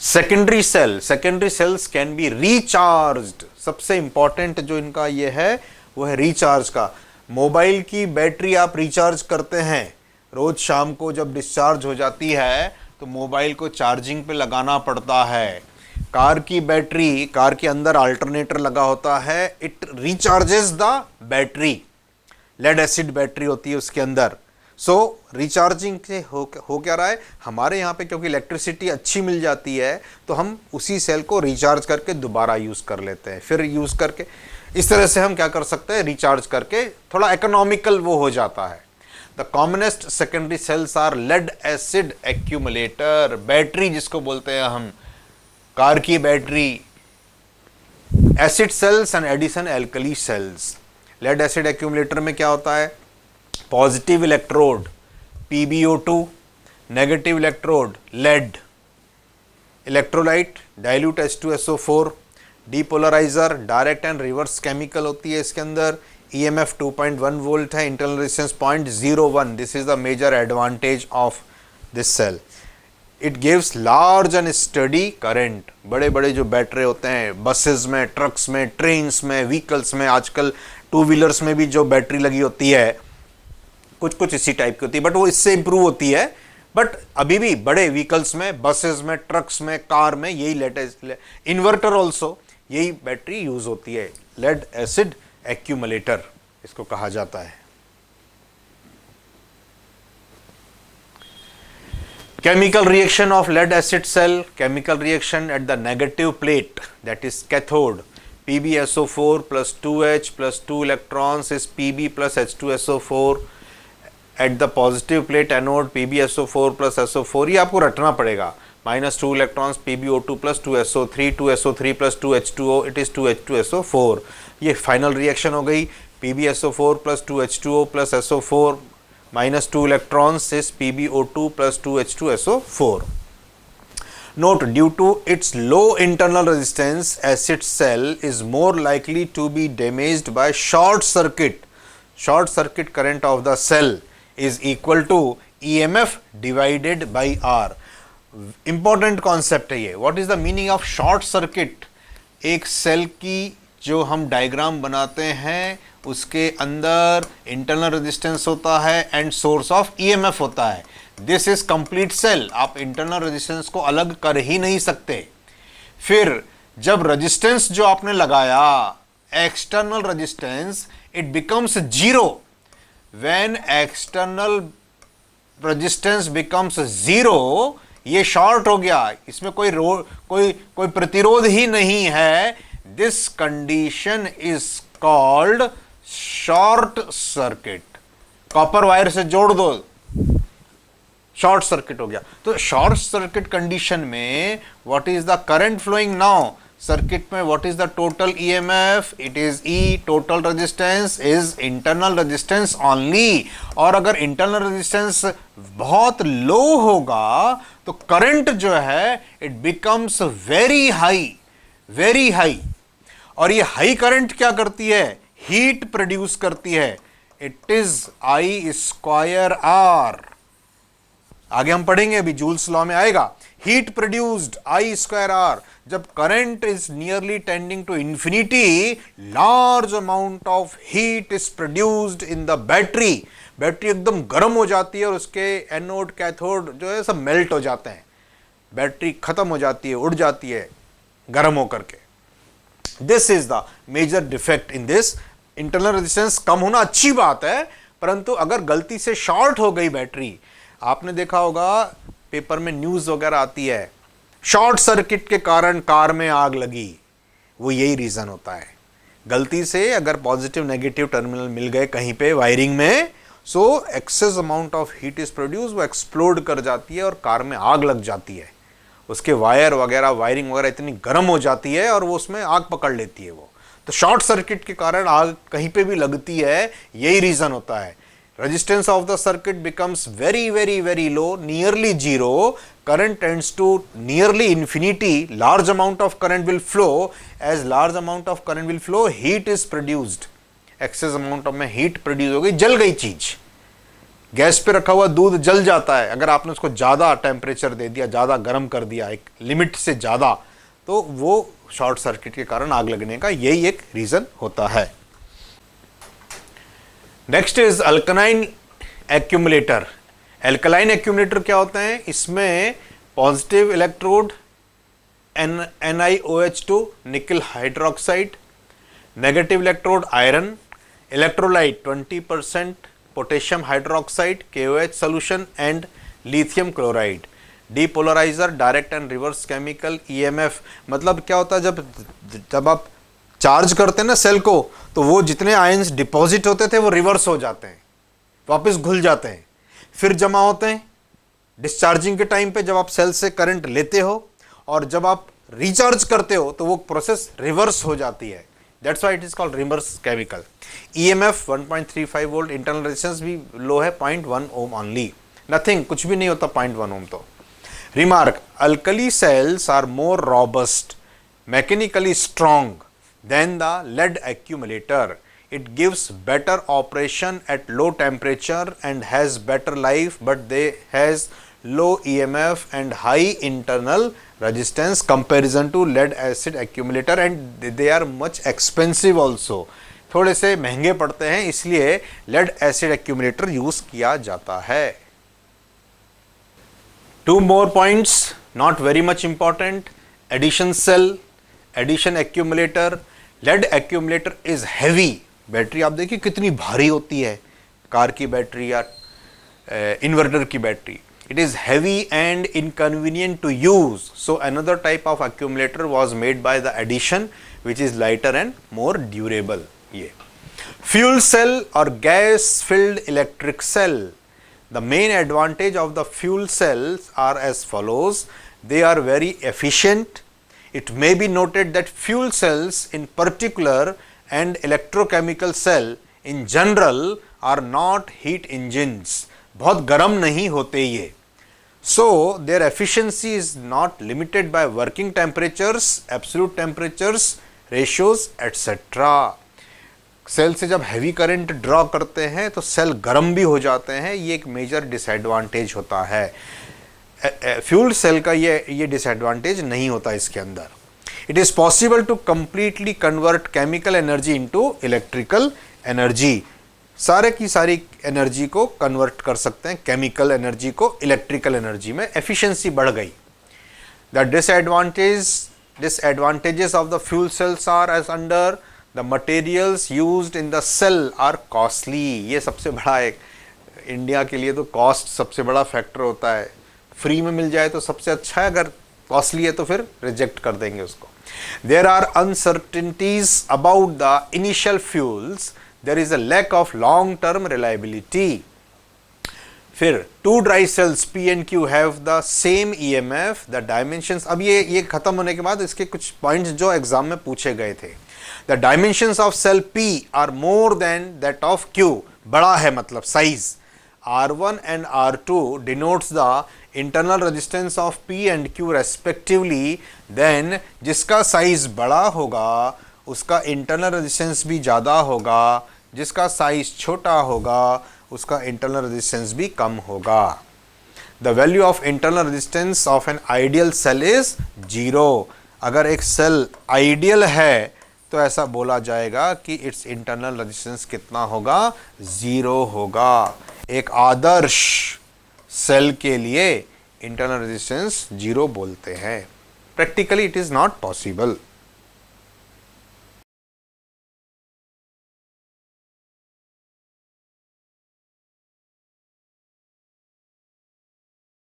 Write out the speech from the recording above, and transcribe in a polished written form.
Secondary cells can be recharged. सबसे important जो इनका ये है वो है रिचार्ज का। मोबाइल की बैटरी आप रिचार्ज करते हैं, रोज शाम को जब डिस्चार्ज हो जाती है तो मोबाइल को चार्जिंग पे लगाना पड़ता है। कार की बैटरी, कार के अंदर अल्टरनेटर लगा होता है, it recharges the battery. Lead acid battery होती है उसके अंदर। सो रिचार्जिंग से हो क्या रहा है हमारे यहाँ पे, क्योंकि इलेक्ट्रिसिटी अच्छी मिल जाती है तो हम उसी सेल को रिचार्ज करके दोबारा यूज़ कर लेते हैं, फिर यूज़ करके इस तरह से हम क्या कर सकते हैं, रिचार्ज करके थोड़ा इकोनॉमिकल वो हो जाता है। The commonest secondary cells are lead acid accumulator. Battery जिसको बोलते हैं हम, कार की battery, acid cells and addition alkali cells. Lead acid accumulator में क्या होता है, positive electrode PbO2, negative electrode lead, electrolyte dilute H2SO4, depolariser direct and reverse chemical होती है इसके अंदर। EMF 2.1 वोल्ट है, internal resistance 0.01। This is the major advantage of this cell. It gives large and study current. बड़े बड़े जो battery होते हैं बसेस में, ट्रक्स में, ट्रेन्स में, व्हीकल्स में, आजकल टू व्हीलर्स में भी जो बैटरी लगी होती है कुछ इसी टाइप की होती है, बट वो इससे इंप्रूव होती है। बट अभी भी बड़े व्हीकल्स में, बसेस में, ट्रक्स में, कार में यही लेटेस्ट, इन्वर्टर ऑल्सो यही बैटरी यूज होती है। लेड एसिड एक्यूमुलेटर इसको कहा जाता है। Chemical reaction of lead acid cell, chemical reaction at the negative plate, that is cathode. PbSO4 plus 2H plus 2 electrons is Pb plus H2SO4. At the positive plate anode, PbSO4 plus SO4, ये आपको रटना पड़ेगा। -2 electrons PbO2 plus 2SO3, 2SO3 plus 2H2O, it is 2H2SO4. ये final reaction हो गई। PbSO4 plus 2H2O plus SO4, -2 electrons is PbO2 plus 2H2SO4. Note, due to its low internal resistance, acid cell is more likely to be damaged by short circuit. Short circuit current of the cell is equal to EMF divided by R. Important concept है ये। What is the meaning of short circuit? एक cell की जो हम diagram बनाते हैं उसके अंदर इंटरनल रेजिस्टेंस होता है एंड सोर्स ऑफ ईएमएफ होता है। This is complete cell. आप इंटरनल रेजिस्टेंस को अलग कर ही नहीं सकते। फिर जब रेजिस्टेंस जो आपने लगाया, external resistance, it becomes zero. When external resistance becomes zero, ये शॉर्ट हो गया, इसमें कोई प्रतिरोध ही नहीं है। This condition is called short circuit. Copper wire से जोड़ दो, शॉर्ट सर्किट हो गया। तो शॉर्ट सर्किट कंडीशन में what is the current flowing now circuit में, what is the total EMF, it is E. Total resistance is internal resistance only. और अगर इंटरनल रेजिस्टेंस बहुत लो होगा तो करंट जो है इट बिकम्स वेरी हाई। और ये हाई करंट क्या करती है, हीट प्रोड्यूस करती है। It is I² R। आगे हम पढ़ेंगे, अभी जूल्स लॉ में आएगा। Heat produced I² R। जब current is nearly tending to infinity, large amount of heat is produced in the battery. Battery एकदम गर्म हो जाती है और उसके एनोड कैथोड जो है सब मेल्ट हो जाते हैं। बैटरी खत्म हो जाती है, उड़ जाती है गर्म होकर के। This is the major defect in this. Internal resistance कम होना अच्छी बात है, परंतु अगर गलती से शॉर्ट हो गई बैटरी, आपने देखा होगा पेपर में न्यूज वगैरह आती है, शॉर्ट सर्किट के कारण कार में आग लगी, वो यही रीजन होता है। गलती से अगर पॉजिटिव नेगेटिव टर्मिनल मिल गए कहीं पे वायरिंग में, so excess amount of heat is produce, वो एक्सप्लोड कर जाती है और कार में आग लग जाती है। उसके वायर वगैरह, वायरिंग वगैरह इतनी गर्म हो जाती है और वो उसमें आग पकड़ लेती है वो। तो शॉर्ट सर्किट के कारण आग कहीं पे भी लगती है, यही रीजन होता है। Resistance of the circuit becomes very low, nearly zero, current tends to nearly infinity, large amount of current will flow. As large amount of current will flow, heat is produced. Excess amount of में heat produce हो गई, जल गई चीज। Gas पे रखा हुआ दूध जल जाता है, अगर आपने उसको ज़्यादा टेम्परेचर दे दिया, ज़्यादा गर्म कर दिया, एक लिमिट से ज़्यादा, तो वो शॉर्ट सर्किट के कारण आग लगने का यही एक रीज़न होता है। Next is alkaline accumulator. Alkaline accumulator क्या होता है? इसमें पॉजिटिव इलेक्ट्रोड NiOH2 निकल hydroxide, negative electrode iron, electrolyte 20% potassium hydroxide KOH solution and lithium chloride, डीपोलराइजर, direct and reverse chemical EMF। मतलब क्या होता है, जब आप चार्ज करते हैं ना सेल को, तो वो जितने आयंस डिपॉजिट होते थे वो रिवर्स हो जाते हैं, वापस घुल जाते हैं, फिर जमा होते हैं डिस्चार्जिंग के टाइम पे, जब आप सेल से करंट लेते हो, और जब आप रिचार्ज करते हो तो वो प्रोसेस रिवर्स हो जाती है। That's why it is called reverse chemical. EMF 1.35 volt, internal resistance भी लो है, 0.1 ओम ओनली, नथिंग, कुछ भी नहीं होता 0.1 ओम। तो remark, alkali cells are more robust, mechanically strong than the lead accumulator. It gives better operation at low temperature and has better life, but they has low EMF and high internal resistance comparison to lead acid accumulator, and they are much expensive also. थोड़े से महंगे पड़ते हैं, इसलिए lead acid accumulator use किया जाता है। Two more points, not very much important. Addition cell, addition accumulator. Lead accumulator is heavy. Battery आप देखिए कितनी भारी होती है, कार की बैटरी या इन्वर्टर की battery. It is heavy and inconvenient to use. So another type of accumulator was made by the addition, which is lighter and more durable. ये fuel cell or gas filled electric cell. The main advantage of the fuel cells are as follows. They are very efficient. It may be noted that fuel cells in particular and electrochemical cell in general are not heat engines. बहुत गर्म नहीं होते ये. So their efficiency is not limited by working temperatures, absolute temperatures, ratios, etc. Cell से जब heavy current draw करते हैं तो सेल गर्म भी हो जाते हैं, ये एक मेजर डिसएडवांटेज होता है। फ्यूल सेल का ये डिसएडवांटेज नहीं होता इसके अंदर। It is possible to completely convert chemical energy into electrical energy. सारे की सारी एनर्जी को कन्वर्ट कर सकते हैं, केमिकल एनर्जी को इलेक्ट्रिकल एनर्जी में, एफिशिएंसी बढ़ गई। The disadvantages of the fuel cells are as under. The materials used in the cell are costly. ये सबसे बड़ा एक इंडिया के लिए तो कॉस्ट सबसे बड़ा फैक्टर होता है। फ्री में मिल जाए तो सबसे अच्छा है, अगर कॉस्टली है तो फिर रिजेक्ट कर देंगे उसको। There are uncertainties about the initial fuels. There is a lack of long-term reliability. फिर two dry cells P and Q have the same EMF. The dimensions, अब ये खत्म होने के बाद इसके कुछ पॉइंट्स जो एग्जाम में पूछे गए थे। The dimensions of cell P are more than that of Q. बड़ा है मतलब size. R1 and R2 denotes the internal resistance of P and Q respectively. Then जिसका साइज बड़ा होगा उसका इंटरनल रेजिस्टेंस भी ज़्यादा होगा, जिसका साइज छोटा होगा उसका इंटरनल रेजिस्टेंस भी कम होगा। The value of internal resistance of an ideal cell is 0. अगर एक सेल आइडियल है तो ऐसा बोला जाएगा कि इट्स इंटरनल रेजिस्टेंस कितना होगा, 0 होगा। एक आदर्श सेल के लिए इंटरनल रेजिस्टेंस 0 बोलते हैं। Practically it is not possible.